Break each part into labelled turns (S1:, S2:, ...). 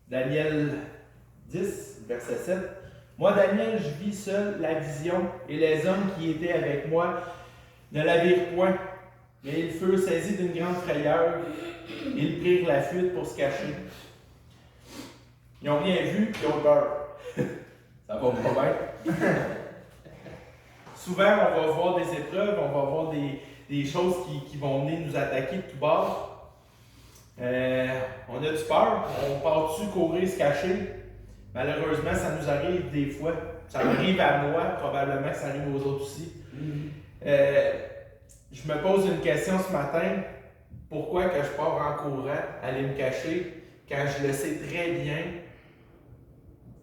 S1: Daniel 10, verset 7. Moi, Daniel, je vis seul la vision, et les hommes qui étaient avec moi ne la virent point. Mais ils furent saisis d'une grande frayeur. Ils prirent la fuite pour se cacher. Ils n'ont rien vu, ils ont peur. Ça va pas bien. Souvent, on va voir des épreuves, on va voir des choses qui vont venir nous attaquer de tous bords. On a du peur, on part-tu courir, se cacher? Malheureusement, ça nous arrive des fois. Ça arrive à moi, probablement que ça arrive aux autres aussi. Je me pose une question ce matin. Pourquoi que je pars en courant, aller me cacher, quand je le sais très bien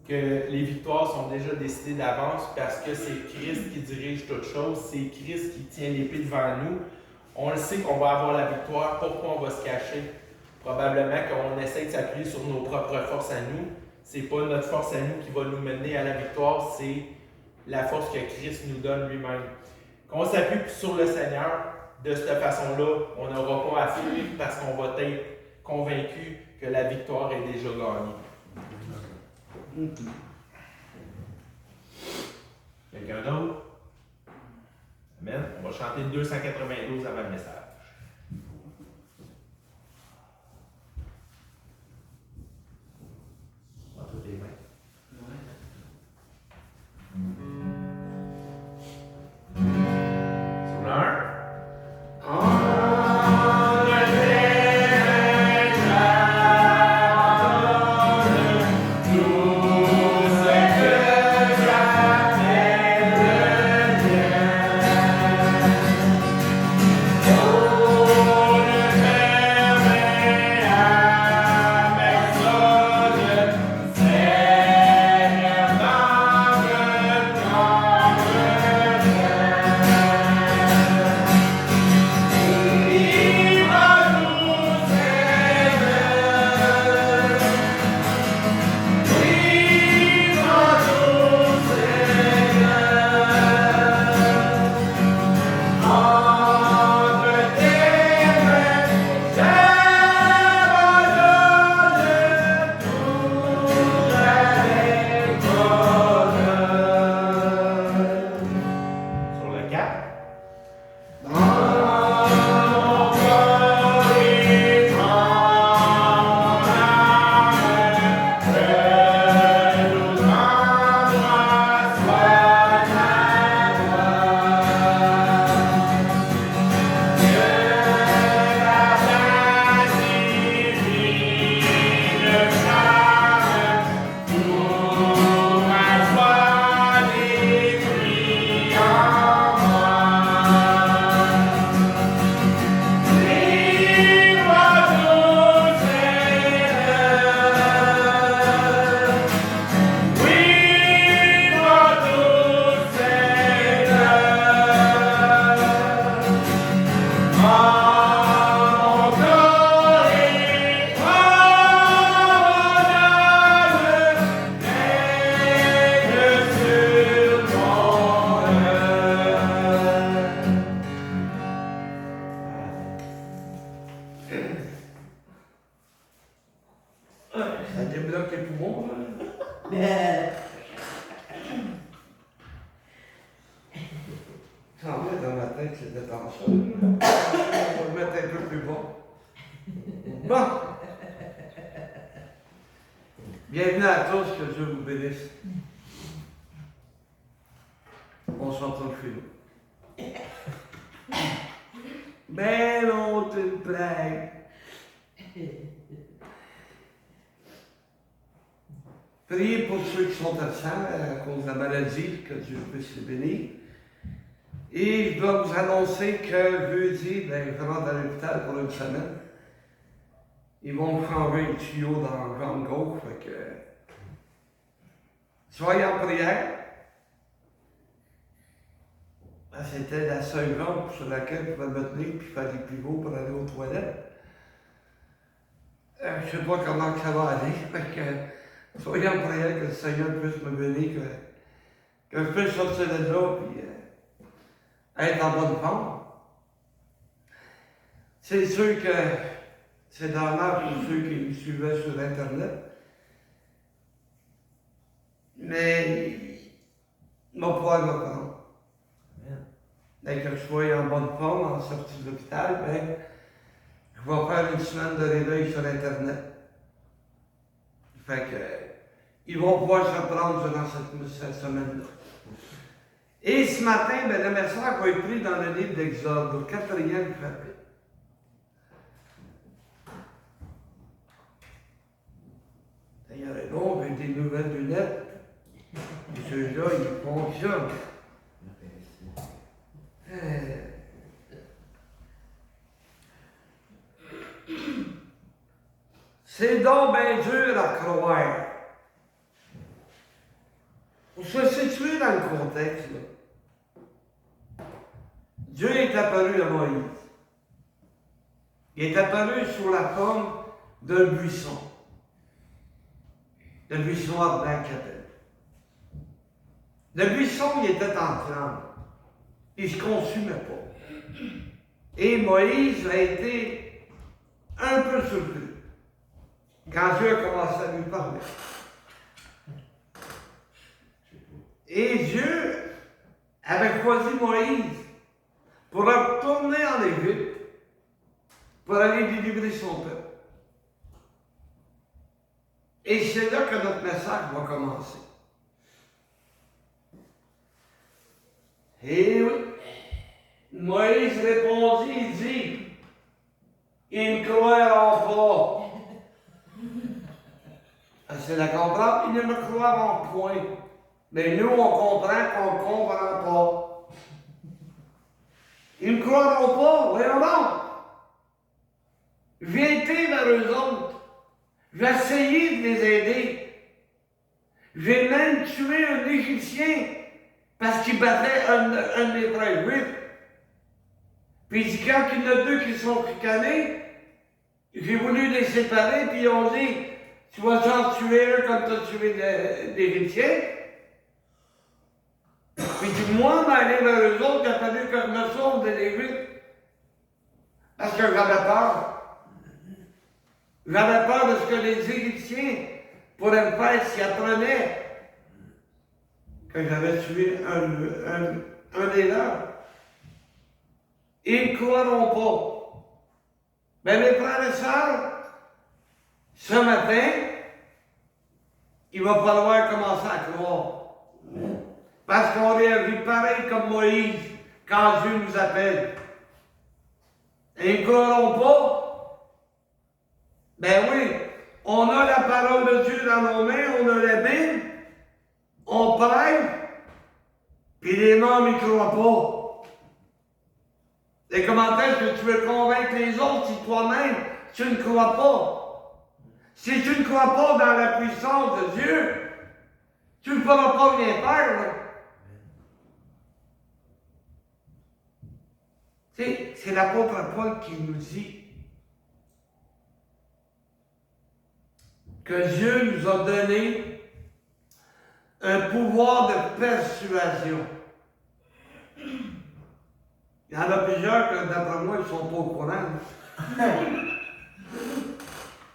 S1: que les victoires sont déjà décidées d'avance parce que c'est Christ qui dirige toutes choses, c'est Christ qui tient l'épée devant nous. On le sait qu'on va avoir la victoire. Pourquoi on va se cacher? Probablement qu'on essaie de s'appuyer sur nos propres forces à nous. C'est pas notre force à nous qui va nous mener à la victoire, c'est la force que Christ nous donne lui-même. Qu'on s'appuie sur le Seigneur, de cette façon-là, on n'aura pas à fuir parce qu'on va être convaincu que la victoire est déjà gagnée. Quelqu'un d'autre? Amen. On va chanter le 292 avant le message. Entre tes mains. Sur l'un.
S2: Ça débloque les poumons. J'en mets dans ma tête, c'était en chaud. On va le mettre un peu plus bas. Bon. Bienvenue à tous, que Dieu vous bénisse. On se retrouve chez nous. Ben non, c'est une blague. Priez pour ceux qui sont absents à cause de la maladie, que Dieu puisse les bénir. Et je dois vous annoncer que jeudi, je rentre à l'hôpital pour une semaine. Ils vont me changer le tuyau dans la jambe gauche, fait que soyez en prière. C'était la seule jambe sur laquelle je pouvais me tenir puis faire des pivots pour aller aux toilettes. Je ne sais pas comment ça va aller, fait que soyez en prière que le Seigneur puisse me bénir, que je puisse sortir de là et être en bonne forme. C'est sûr que c'est normal pour ceux qui me suivaient sur Internet. Mais mon poids va prendre. Dès que je sois en bonne forme, en sortie de l'hôpital, je vais faire une semaine de réveil sur Internet. Fait que, ils vont pouvoir se reprendre durant cette semaine-là. Et ce matin, le message va être pris dans le livre d'Exode, au 4e chapitre. Seigneur est bon, j'ai des nouvelles lunettes. Et ceux-là, ils fonctionnent. C'est donc bien dur à croire. Pour se situer dans le contexte, là, Dieu est apparu à Moïse. Il est apparu sous la forme d'un buisson. Le buisson ardent qu'il appelle. Le buisson, il était en flamme. Il ne se consumait pas. Et Moïse a été un peu surpris quand Dieu a commencé à lui parler. Et Dieu avait choisi Moïse pour retourner en Égypte pour aller délivrer son peuple. Et c'est là que notre message va commencer. Et oui, Moïse répondit, il dit, ils ne croiront pas. C'est la comprendre, ils ne me croiront point. Mais nous, on comprend qu'on ne comprend pas. Ils ne croiront pas, voyons donc. J'ai été vers eux autres. J'ai essayé de les aider. J'ai même tué un Égyptien parce qu'il battait un des frères juifs. Puis il dit, quand il y en a deux qui sont ricanés, j'ai voulu les séparer, puis ils ont dit, tu vas en tuer un comme tu as tué l'Égyptien. Puis il dit, moi, m'aller vers eux autres, il a fallu que je me sauve de l'Égypte. Parce que j'avais peur. J'avais peur de ce que les Égyptiens pourraient me faire s'ils apprenaient que j'avais tué un des leurs. Ils ne croiront pas. Mais mes frères et sœurs, ce matin, il va falloir commencer à croire. Parce qu'on réagit pareil comme Moïse quand Dieu nous appelle. Et ils ne croiront pas. Ben oui, on a la parole de Dieu dans nos mains, on a la Bible, on prêche, puis les membres ne croient pas. Et comment est-ce que tu veux convaincre les autres si toi-même, tu ne crois pas? Si tu ne crois pas dans la puissance de Dieu, tu ne pourras pas rien faire. Là. C'est l'apôtre Paul qui nous dit que Dieu nous a donné un pouvoir de persuasion. Il y en a plusieurs que, d'après moi, ils ne sont pas au courant.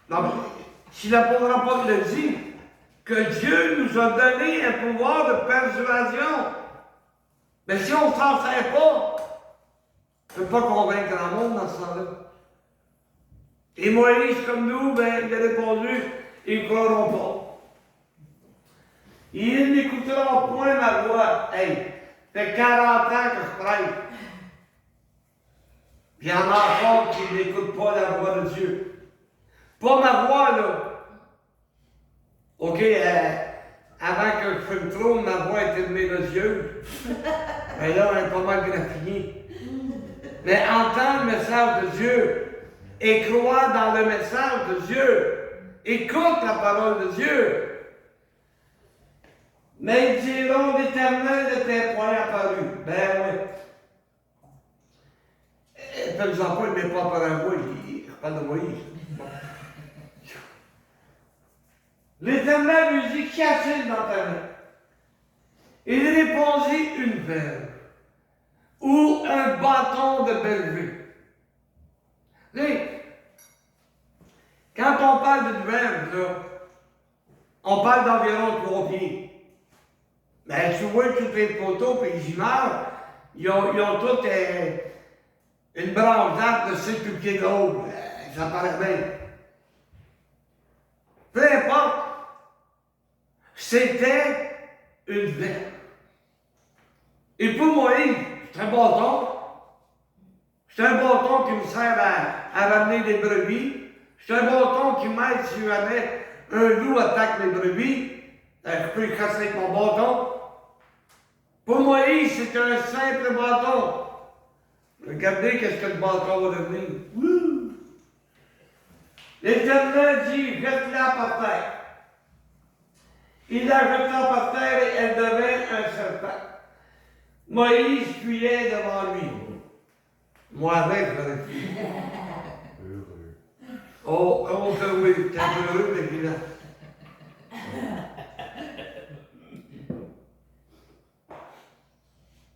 S2: Non, mais si l'apôtre Paul le dit, que Dieu nous a donné un pouvoir de persuasion, mais si on ne s'en sert pas, on ne peut pas convaincre grand monde dans ce sens-là. Et Moïse, comme nous, il a répondu, ils ne croiront pas. Ils n'écouteront point ma voix. Hey, ça fait 40 ans que je prêche. Puis il y en a encore qui n'écoutent pas la voix de Dieu. Pas ma voix, là. OK, avant que je fume trop, ma voix était mélodieuse. Mais là, on est pas mal graffiné. Mais entendre le message de Dieu et croire dans le message de Dieu. Écoute la parole de Dieu. Mais ils diront, l'Éternel n'était point apparu. Ben oui. Par exemple, il ne met pas apparu à moi, il parle de Moïse. L'Éternel lui dit, qu'y a-t-il dans ta main? Il répondit, une verge ou un bâton de Bellevue. Quand on parle d'une verge, là, on parle d'environ 3 pieds. Mais tu vois toutes les photos et les images, ils ont toutes une branche d'arbre de 6 pieds de haut. Ça paraît bien. Peu importe, c'était une verge. Et pour Moïse, c'est un bâton. C'est un bâton qui me sert à ramener des brebis. C'est un bâton qui m'aide si jamais un loup attaque mes brebis. Je peux le casser avec mon bâton. Pour Moïse, c'est un simple bâton. Regardez qu'est-ce que le bâton va devenir. L'Éternel dit, jette-la par terre. Il la jeta par terre et elle devint un serpent. Moïse fuyait devant lui. Moi avec, j'aurais fui. Oh, que oui, t'es heureux, mais puis là.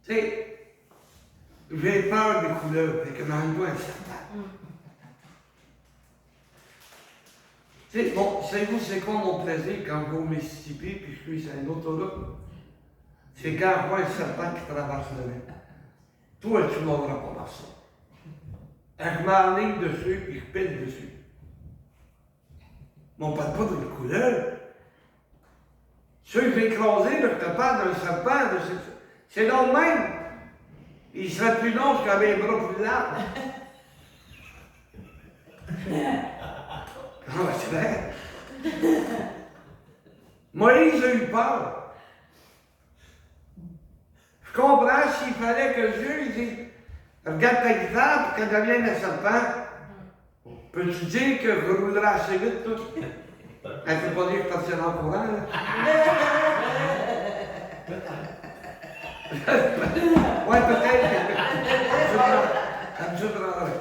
S2: Tu sais, j'ai peur des couleurs, fait que mange-toi un serpent. Tu sais, bon, savez-vous c'est quoi mon plaisir quand je vais au Mississippi puis je suis sur une autoroute? C'est quand je vois un serpent qui traverse le nez. Toi, tu ne m'auras pas par ça. Je m'enligne dessus puis je pile dessus. Mais on ne parle pas d'une couleur. Ceux que j'ai écrasés, je te parle d'un serpent, c'est donc même. Il serait plus long si j'avais les bras plus larges. Ah, c'est vrai. Moïse a eu peur. Je comprends s'il fallait que Dieu il dise, regarde ta guitare pour qu'elle devienne un serpent. Peux-tu dire que je roulerai assez vite, toi? Elle ne peut pas dire que je partirai en courant, là. Ouais, peut-être. Elle me surprendrait.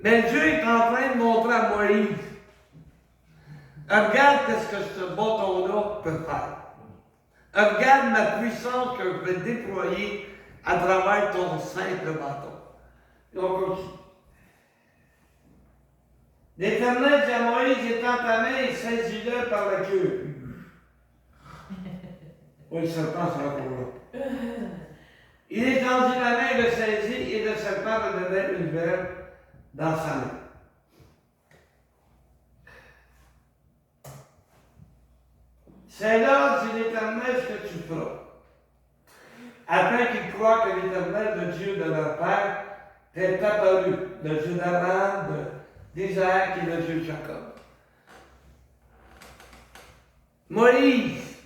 S2: Mais Dieu est en train de montrer à Moïse. Regarde ce que ce bâton-là peut faire. Regarde ma puissance que je vais déployer à travers ton simple bâton. Et on continue. L'Éternel dit à Moïse, étends ta main et saisis-le par la queue. Oui, le serpent sera pour là. Il étendit la main, le saisit et le serpent redonnait une verge dans sa main. C'est là, dit l'Éternel, ce que tu feras. Afin qu'ils croient que l'Éternel, le Dieu de leur père, t'est apparu, le Dieu d'Abraham, d'Isaac et le Dieu de Jacob. Moïse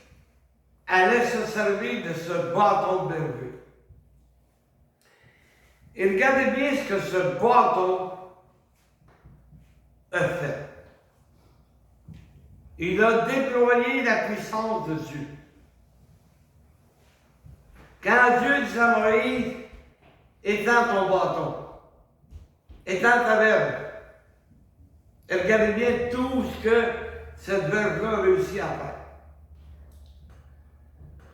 S2: allait se servir de ce bâton de Bellevue. Et regardez bien ce que ce bâton a fait. Il a déployé la puissance de Dieu. Quand Dieu dit à Moïse, étends ton bâton, étends ta verge, et regardez bien tout ce que cette verge-là a réussi à faire.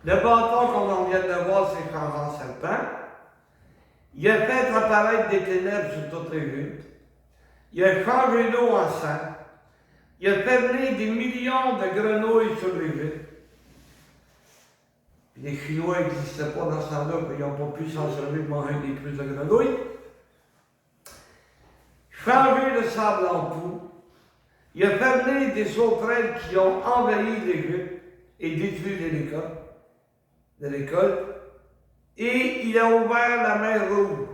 S2: Le bâton qu'on vient de voir, c'est un grand serpent. Il a fait apparaître des ténèbres sur toute l'Égypte. Il a changé l'eau en sang. Il a fait venir des millions de grenouilles sur l'Égypte. Les Chinois n'existaient pas dans ce temps-là, ils n'ont pas pu s'en servir de manger des crues de grenouilles. Changer le sable en poux. Il a fait venir des sauterelles qui ont envahi l'Égypte et détruit l'école. Et il a ouvert la mer Rouge.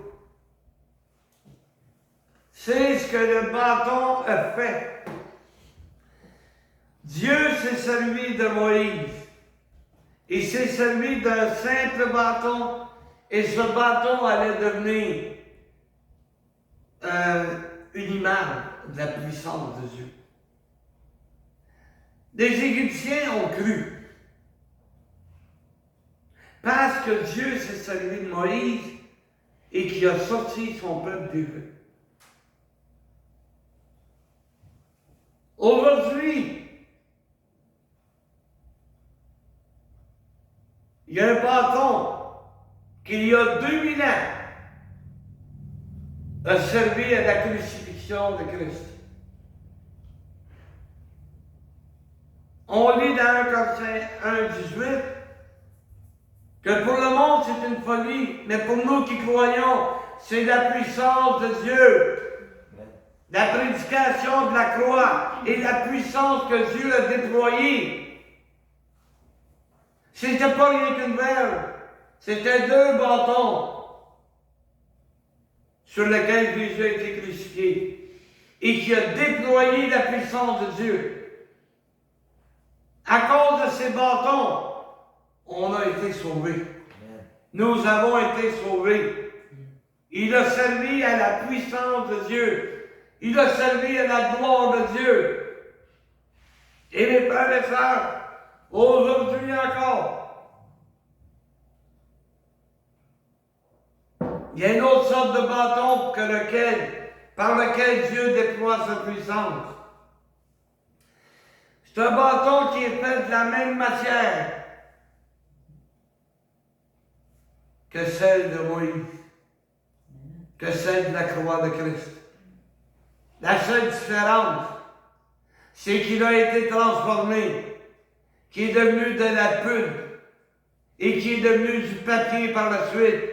S2: C'est ce que le bâton a fait. Dieu s'est servi de Moïse. Il s'est servi d'un simple bâton. Et ce bâton allait devenir une image de la puissance de Dieu. Les Égyptiens ont cru. Parce que Dieu s'est servi de Moïse et qui a sorti son peuple d'Égypte. Aujourd'hui, il y a un bâton qu'il y a 2000 ans a servi à la crucifixion de Christ. On lit dans 1 Corinthiens 1:18 que pour le monde c'est une folie, mais pour nous qui croyons, c'est la puissance de Dieu. La prédication de la croix et la puissance que Dieu a déployée. C'était pas rien qu'une verge, c'était 2 bâtons sur lesquels Jésus a été crucifié et qui a déployé la puissance de Dieu. À cause de ces bâtons, on a été sauvés. Nous avons été sauvés. Il a servi à la puissance de Dieu. Il a servi à la gloire de Dieu. Et mes frères et sœurs, aujourd'hui encore, il y a une autre sorte de bâton par lequel Dieu déploie sa puissance. C'est un bâton qui est fait de la même matière que celle de Moïse, que celle de la croix de Christ. La seule différence, c'est qu'il a été transformé, qui est devenu de la poudre et qui est devenu du papier par la suite.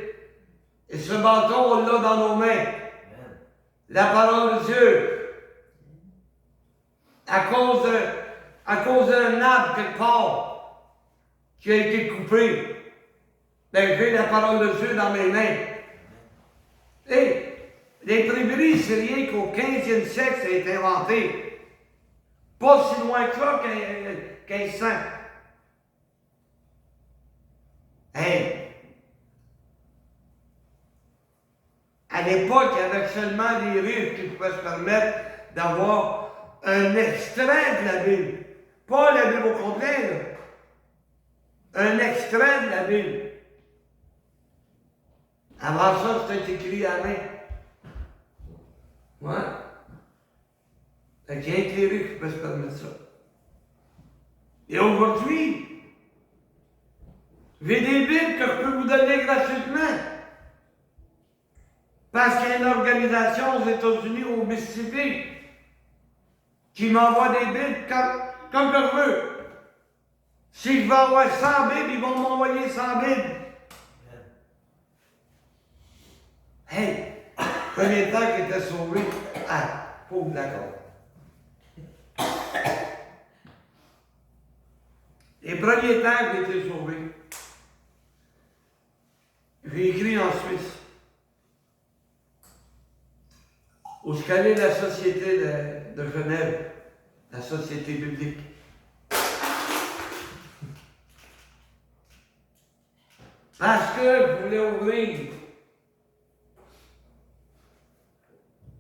S2: Et ce bâton, on l'a dans nos mains. La parole de Dieu. À cause d'un arbre quelque part qui a été coupé, ben, j'ai la parole de Dieu dans mes mains. Et l'imprimerie, c'est rien qu'au 15e siècle, ça a été inventé. Pas si loin que ça, 1500. Hey! À l'époque, il y avait seulement des riches qui pouvaient se permettre d'avoir un extrait de la Bible. Pas la Bible au complet, là. Un extrait de la Bible. Avant ça, c'était écrit à la main. Ouais. Fait qu'il y a que les riches qui peuvent se permettre ça. Et aujourd'hui, j'ai des Bibles que je peux vous donner gratuitement. Parce qu'il y a une organisation aux États-Unis, au Mississippi, qui m'envoie des Bibles comme je veux. Si je veux avoir 100 Bibles, ils vont m'envoyer 100 Bibles. Hey! Premier temps qu'il était sauvé, pauvre d'accord. Les premiers temps que j'ai été sauvé, j'ai écrit en Suisse. Où se calait la société de Genève, la société biblique. Parce que je voulais ouvrir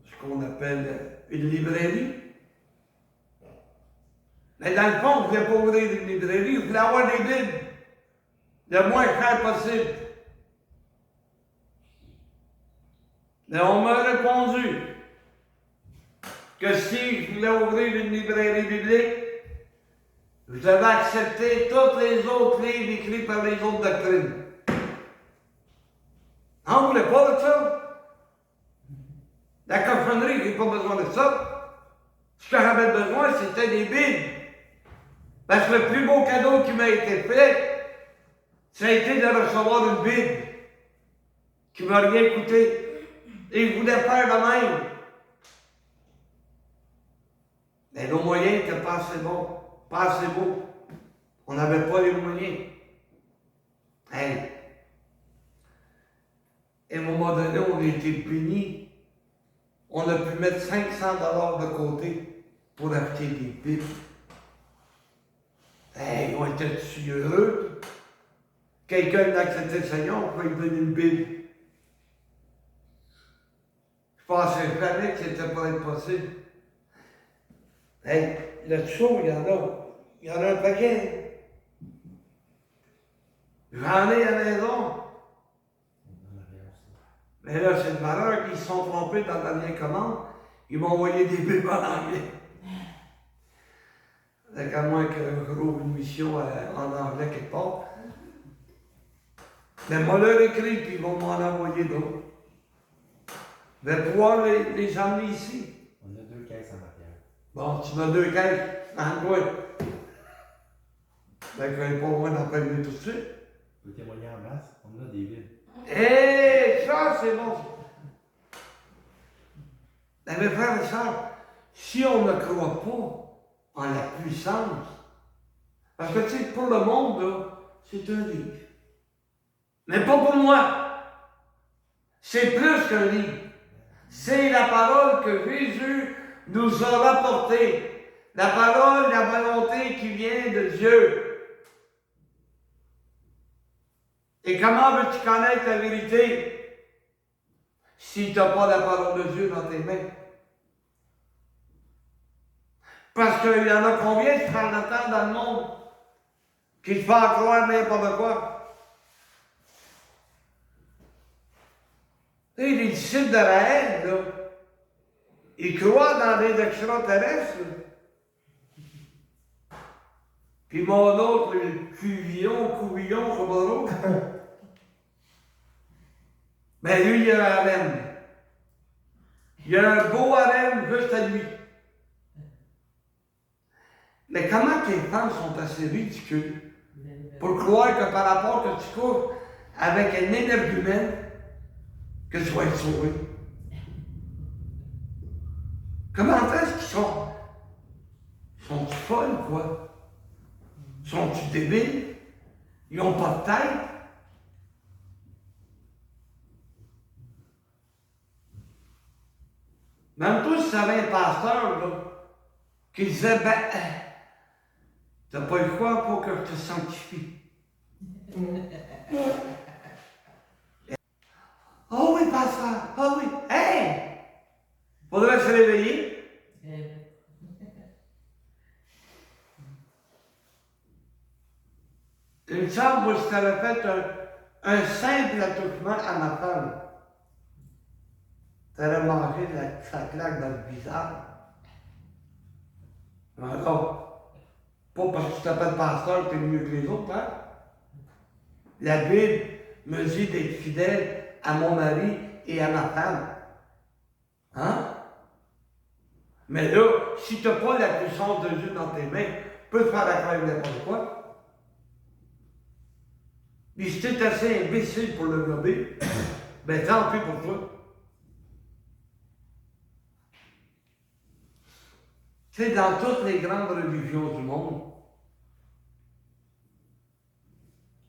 S2: ce qu'on appelle une librairie. Mais dans le fond, je ne voulais pas ouvrir une librairie, je voulais avoir des Bibles le moins cher possible. Mais on m'a répondu que si je voulais ouvrir une librairie biblique, je devais accepter tous les autres livres écrits par les autres doctrines. On ne voulait pas de ça. La cochonnerie, je n'ai pas besoin de ça. Ce que j'avais besoin, c'était des Bibles. Parce que le plus beau cadeau qui m'a été fait, ça a été de recevoir une Bible qui ne m'a rien coûté. Et je voulais faire de même. Mais nos moyens n'étaient pas assez bons, pas assez beaux. On n'avait pas les moyens. Hey. Et à un moment donné, on a été bénis. On a pu mettre 500 $ de côté pour acheter des piles. Hey, on était heureux. Quelqu'un d'accepter le Seigneur, on pouvait lui donner une Bible. Je pensais jamais que c'était pas impossible. Hey, le show, il y en a. Il y en a un paquet. J'en ai à la maison. Mais là, c'est le malheur qu'ils se sont trompés dans la dernière commande. Ils m'ont envoyé des Bibles en anglais. Donc, à moins que je rouvre une mission en anglais quelque part. Mais moi, leur écrit, puis ils vont m'en envoyer d'autres. Je vais pouvoir les emmener ici.
S3: On a 2 caisses en arrière.
S2: Bon, tu m'as 2 caisses en toi. Ben, je n'ai pas besoin d'en prévenir tout de suite.
S3: Vous témoignez en masse, on a des vides.
S2: Hé, ça, c'est bon. Mais mes frères et sœurs, si on ne croit pas en la puissance, parce que, tu sais, pour le monde, là, c'est un livre. Mais pas pour moi. C'est plus qu'un livre. C'est la parole que Jésus nous a rapportée. La parole, la volonté qui vient de Dieu. Et comment veux-tu connaître la vérité si tu n'as pas la parole de Dieu dans tes mains? Parce qu'il y en a combien qui prennent le temps dans le monde qui te font croire n'importe quoi? Tu sais, les disciples de Raël, là, ils croient dans des extraterrestres. Puis mon autre, le couvillon, je sais pas trop. Mais lui, il a un harem. Il a un beau harem juste à lui. Mais comment que les femmes sont assez ridicules pour croire que par rapport que tu cours avec un énergumène, que tu vas être sauvé? Comment est-ce qu'ils sont? Sont-ils folles, quoi? Sont-ils débiles? Ils n'ont pas de tête? Même toi, si tu avais un pasteur, là, qui disait, ben, t'as pas eu quoi pour que je te sanctifie? Oh oui, pasteur! Oh oui! Hey! Faudrait se réveiller. Il me semble, moi, si t'avais fait un simple attouchement à ma femme, t'aurais mangé sa claque dans le visage. Encore. Pas parce que tu t'appelles pasteur que t'es mieux que les autres, hein? La Bible me dit d'être fidèle à mon mari et à ma femme. Hein? Mais là, si tu n'as pas la puissance de Dieu dans tes mains, tu peux te faire la crème n'importe quoi. Mais si tu es assez imbécile pour le gober, ben tant pis pour toi. Tu sais, dans toutes les grandes religions du monde,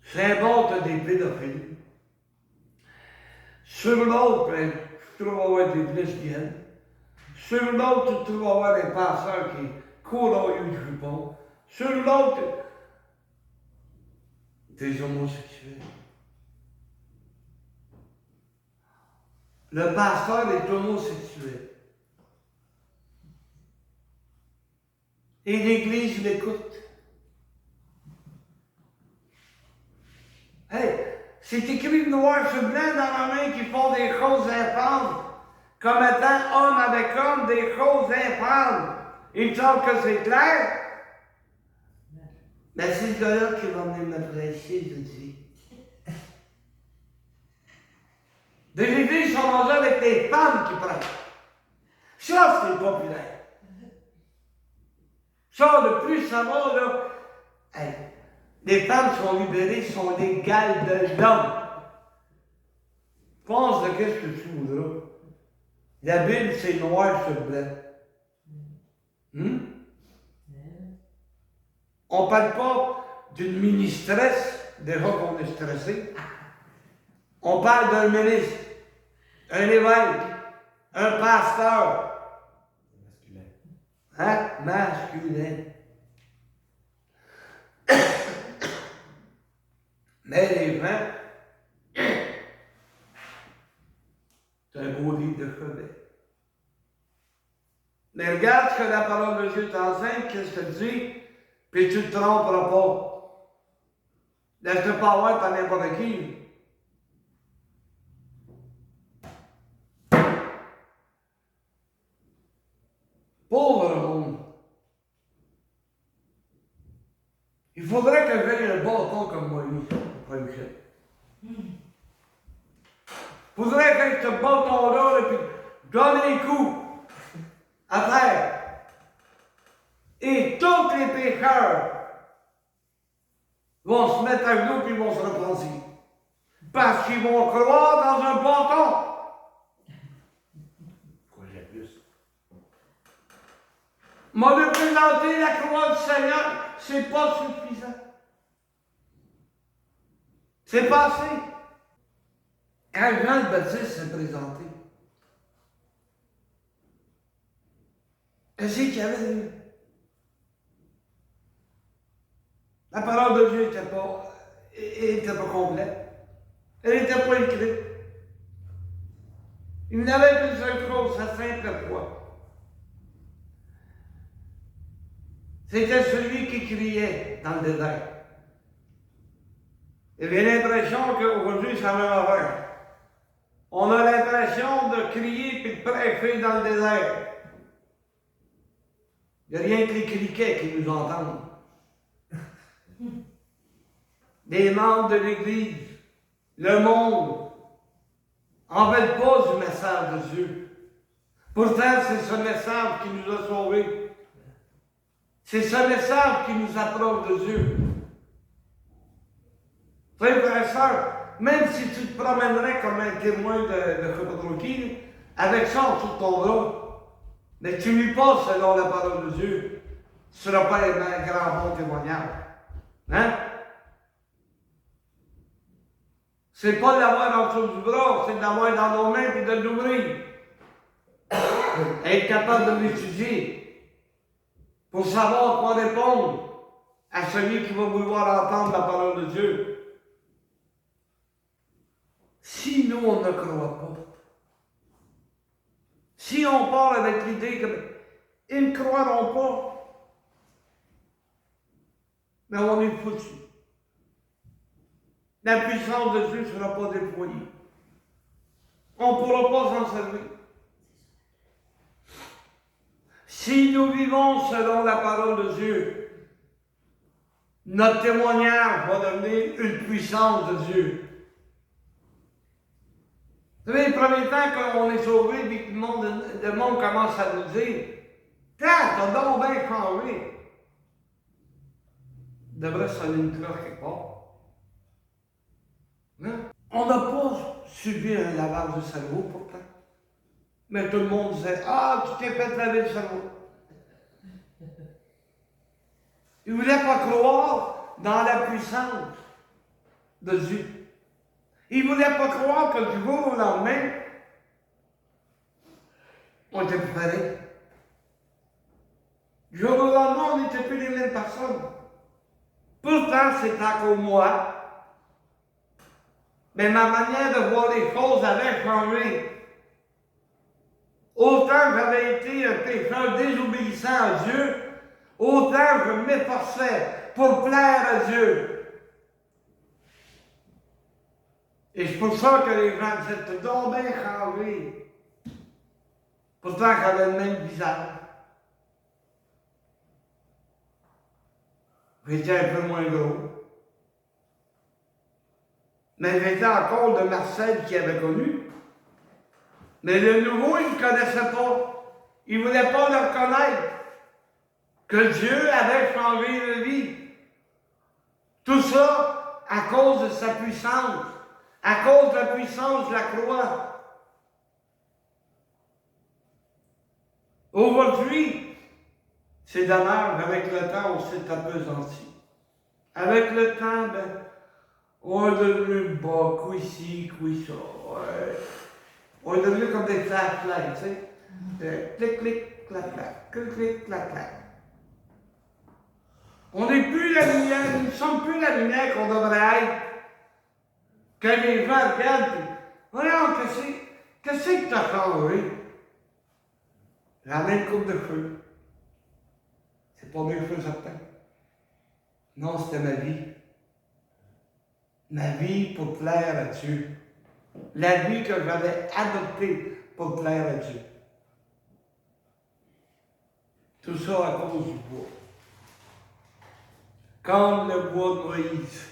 S2: c'est bon, tu as des pédophiles. Sur l'autre, ben, tu vas avoir des lesbiennes. Sur l'autre, tu vas avoir des pasteurs qui courent au lieu du jupon. Sur l'autre, des homosexuels. Le pasteur est homosexuel. Et l'Église l'écoute. Hey, c'est écrit noir sur blanc dans la main qui font des choses infâmes. Comme étant homme avec homme, des choses infâmes. Il me semble que c'est clair. Mais c'est ce gars-là qui va venir me prêcher, je dis. Des églises sont rendues avec des femmes qui prêchent. Ça, c'est populaire. Ça, le plus ça va, là, hey, les femmes sont libérées, sont l'égales de l'homme. Pense de qu'est-ce que tu voudras. La Bible, c'est noir sur blanc. On ne parle pas d'une mini-stress, déjà qu'on est stressé. On parle d'un ministre, un évêque, un pasteur.
S3: Masculin.
S2: Hein? Masculin. Mais les gens, c'est un beau livre de chevet. Mais regarde ce que la parole de Dieu t'enseigne, qu'est-ce qu'elle dit, puis tu ne te tromperas pas. Laisse-te pas avoir par n'importe qui. Pauvre monde. Il faudrait que j'aie un bâton comme moi, lui, pour Michel. Il faudrait que ce bâton-là, puis donne les coups à terre. Et tous les pécheurs vont se mettre à genoux puis vont se repentir. Parce qu'ils vont croire dans un bâton.
S3: Quoi, j'ai plus?
S2: M'a de présenter la croix du Seigneur, c'est pas suffisant. C'est pas assez. Quand Jean le Baptiste s'est présenté, qu'est-ce qu'il y avait lui? La parole de Dieu n'était pas complète. Elle n'était pas écrite. Il n'avait qu'une seule chose, sa simple foi. C'était celui qui criait dans le désert. J'ai l'impression qu'aujourd'hui, ça va avoir. On a l'impression de crier et de prêcher dans le désert. Il n'y a rien que les criquets qui nous entendent. Des membres de l'Église, le monde, en veulent pas du message de Dieu. Pourtant, c'est ce message qui nous a sauvés. C'est ce message qui nous approche de Dieu. Frères et sœurs, même si tu te promènerais comme un témoin de je ne sais pas trop qui, avec ça en dessous de ton bras, mais tu lis pas selon la parole de Dieu, ce ne sera pas un grand bon témoignage. Hein? C'est pas de l'avoir en dessous du bras, c'est de l'avoir dans nos mains et de l'ouvrir. Être capable de l'étudier pour savoir quoi répondre à celui qui va vouloir entendre la parole de Dieu. Si nous, on ne croit pas, si on part avec l'idée qu'ils ne croiront pas, mais on est foutu. La puissance de Dieu ne sera pas déployée. On ne pourra pas s'en servir. Si nous vivons selon la parole de Dieu, notre témoignage va devenir une puissance de Dieu. Vous savez, le premier temps qu'on est sauvé et que le monde commence à nous dire « T'as donc bien changé », devrait sonner une cloche quelque part. Hein? On n'a pas subi un lavage de cerveau pourtant. Mais tout le monde disait « Ah, tu t'es fait laver le cerveau ». Ils ne voulaient pas croire dans la puissance de Dieu. Ils ne voulaient pas croire que du jour au lendemain, on était plus pareil. Du jour au lendemain, on n'était plus les mêmes personnes. Pourtant, c'est encore moi. Mais ma manière de voir les choses avait changé. Autant que j'avais été un pécheur désobéissant à Dieu, autant je m'efforçais pour plaire à Dieu. Et c'est pour ça que les gens disaient, t'as donc bien changé. Pourtant, j'avais le même visage. J'étais un peu moins gros. Mais j'étais encore de Marcel qui avait connu. Mais le nouveau, il ne connaissait pas. Il ne voulait pas le reconnaître. Que Dieu avait changé de vie. Tout ça à cause de sa puissance. À cause de la puissance de la croix. Aujourd'hui, c'est dommage, avec le temps, on s'est appesanti. Avec le temps, ben, on est devenu bas, quoi ici, quoi ça. Ouais. On est devenu comme des flashlights, tu sais. Clic, clic, clac, clac. Clic, clic, clac, clac. On n'est plus la lumière, nous ne sommes plus la lumière qu'on devrait être. Quand les gens regardent, puis, voyons, qu'est-ce que t'as changé? La même coupe de cheveux. C'est pas mes cheveux certains. Non, c'était ma vie. Ma vie pour plaire à Dieu. La vie que j'avais adoptée pour plaire à Dieu. Tout ça à cause du bois. Comme le bois de Moïse,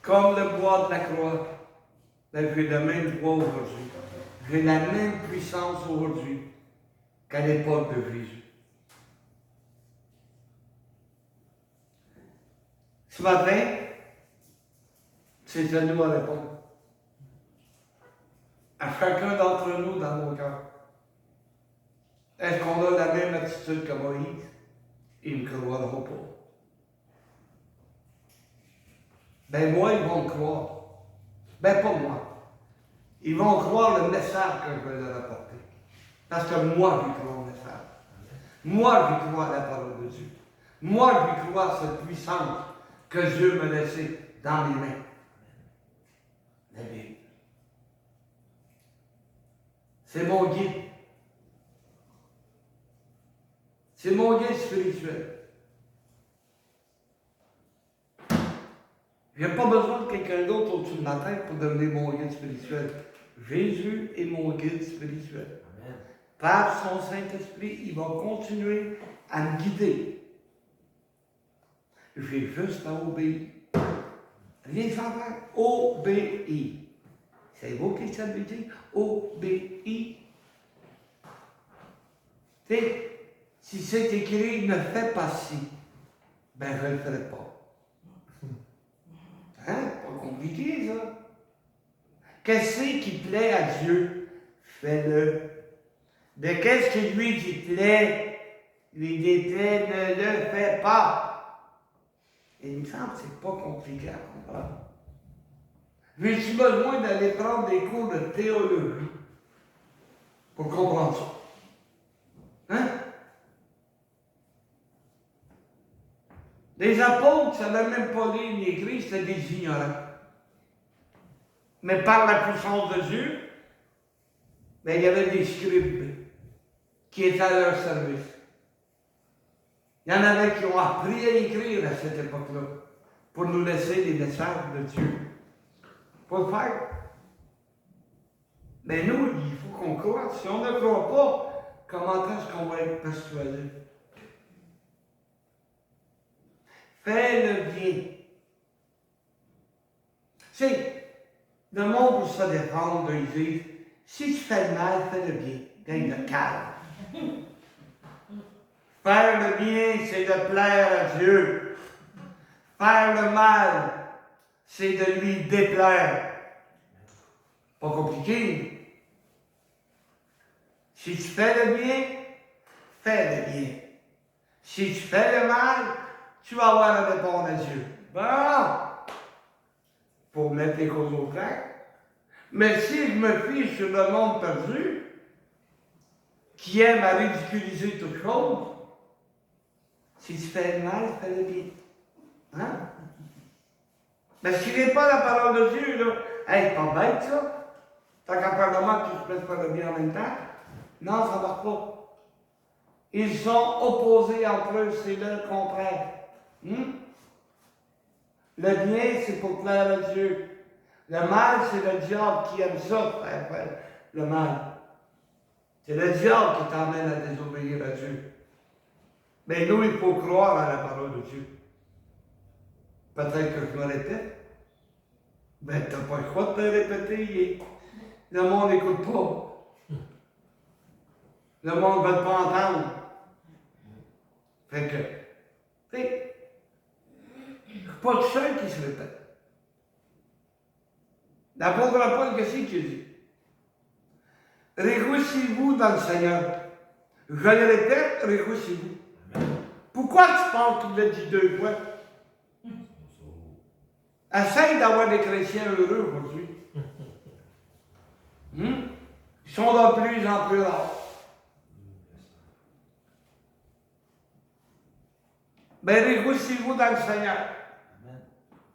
S2: comme le bois de la croix, ben, j'ai le même bois aujourd'hui. J'ai la même puissance aujourd'hui qu'à l'époque de Jésus. Ce matin, c'est à nous à répondre. À chacun d'entre nous dans nos cœurs. Est-ce qu'on a la même attitude que Moïse? Ils ne croiront pas. Ben moi, ils vont me croire. Ben pas moi. Ils vont croire le message que je vais leur apporter. Parce que moi, j'y crois au message. Moi, j'y crois à la parole de Dieu. Moi, j'y crois à cette puissance que Dieu m'a laissée dans mes mains. La Bible. C'est mon guide. C'est mon guide spirituel. Je n'ai pas besoin de quelqu'un d'autre au-dessus de ma tête pour devenir mon guide spirituel. Jésus est mon guide spirituel. Amen. Par son Saint-Esprit, il va continuer à me guider. J'ai juste à obéir. Rien sans faire. Obéir. C'est vous qui savez dire obéir. Tu sais, si c'est écrit ne fais pas ci, ben je ne le ferai pas. Hein? Pas compliqué, ça. Qu'est-ce qui plaît à Dieu? Fais-le. De qu'est-ce qui lui plaît? Lui déplaît, ne le fais pas. Et il me semble que c'est pas compliqué à comprendre. J'ai-tu besoin d'aller prendre des cours de théologie pour comprendre ça? Hein? Les apôtres ne savaient même pas lire ni écrire, c'était des ignorants. Mais par la puissance de Dieu, ben, il y avait des scribes qui étaient à leur service. Il y en avait qui ont appris à écrire à cette époque-là pour nous laisser les messages de Dieu. Pour le faire. Mais nous, il faut qu'on croie. Si on ne croit pas, comment est-ce qu'on va être persuadé? Fais le bien. C'est le monde pour se défendre, ils disent, si tu fais le mal, fais le bien. Gagne le calme. Faire le bien, c'est de plaire à Dieu. Faire le mal, c'est de lui déplaire. Pas compliqué. Si tu fais le bien, fais le bien. Si tu fais le mal, tu vas avoir à répondre à Dieu. Bon! Pour mettre les causes au clair. Mais si je me fie sur le monde perdu, qui aime à ridiculiser toute chose, si tu fais le mal, fais le bien. Hein? Mais si tu n'es pas la parole de Dieu, là, hey, c'est pas bête ça. Tant qu'à faire le mal, tu te mets faire le bien en même temps. Non, ça ne marche pas. Ils sont opposés entre eux, c'est le contraire. Le bien, c'est pour plaire à Dieu. Le mal, c'est le diable qui aime ça, faire le mal. C'est le diable qui t'emmène à désobéir à Dieu. Mais nous, il faut croire à la parole de Dieu. Peut-être que je me répète. Ben, tu n'as pas le choix de te répéter. Le monde n'écoute pas. Le monde ne veut pas entendre. Fait que, tu sais, pas de seul qui se répète. L'apôtre Paul, qu'est-ce qu'il dit? Réjouissez-vous dans le Seigneur. Je le répète, réjouissez-vous. Pourquoi tu penses qu'il l'a dit deux fois? Essaye d'avoir des chrétiens heureux aujourd'hui. Ils sont de plus en plus rares. Ben, réjouissez-vous dans le Seigneur.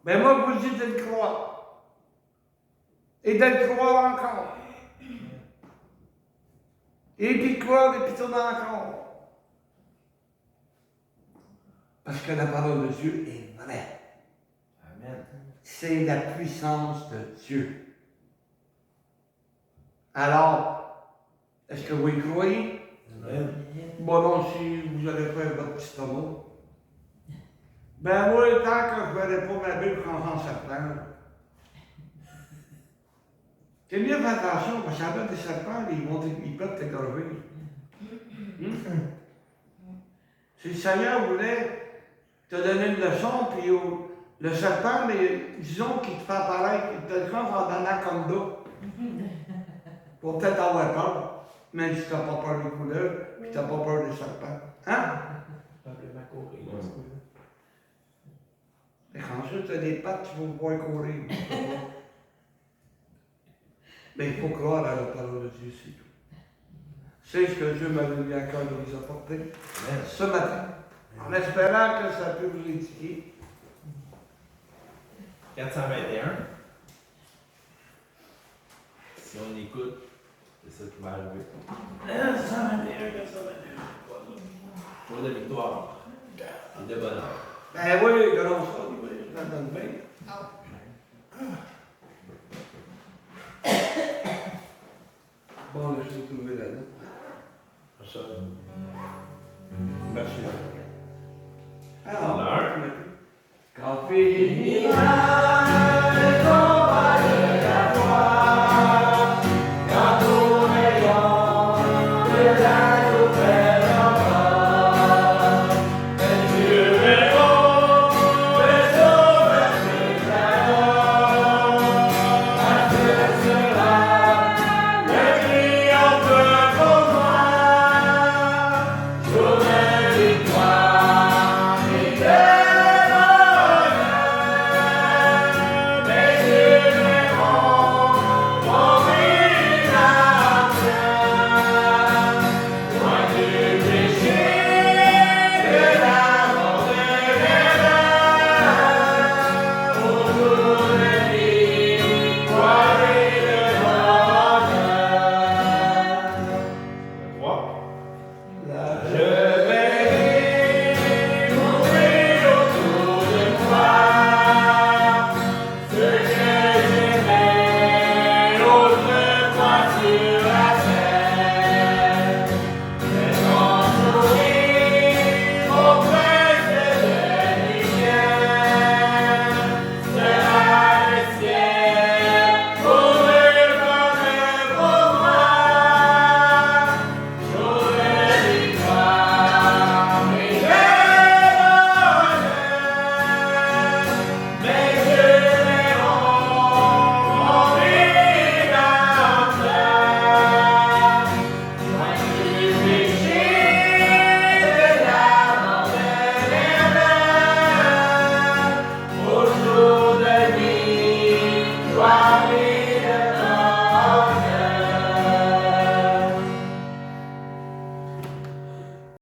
S2: Ben, moi, je vous dis de le croire. Et de le croire encore. Et puis croire, et puis tourner encore. Parce que la parole de Dieu est vraie.
S3: Amen.
S2: C'est la puissance de Dieu. Alors, est-ce que vous y croyez?
S3: Amen.
S2: Bon, non, si vous allez faire votre petit mot. Ben, moi, tant que je ne verrai pas ma Bible en septembre. C'est mieux faire attention, parce qu'avec des serpents, ils peuvent t'égorger. Si le Seigneur voulait te donner une leçon, puis le serpent, mais disons qu'il te fait apparaître, il te le compte en donnant comme dos. Pour peut-être avoir peur, même si tu n'as pas peur des couleurs, puis tu n'as pas peur des serpents. Hein?
S1: Probablement courir.
S2: Et quand tu as des pattes, tu vas pouvoir courir. Mais il faut croire à la parole de Dieu, c'est tout. C'est ce que Dieu m'avait mis à cœur de vous apporter ce matin. En espérant que ça peut vous édifier.
S1: 421. Si on écoute, c'est ça qui va arriver. 421. Pour de victoire et de bonheur.
S2: Ben oui, gros ça, oui, je la donne bien. Bon, je vais trouver la note.
S3: Ça.
S2: Merci.
S1: Alors,
S2: Café.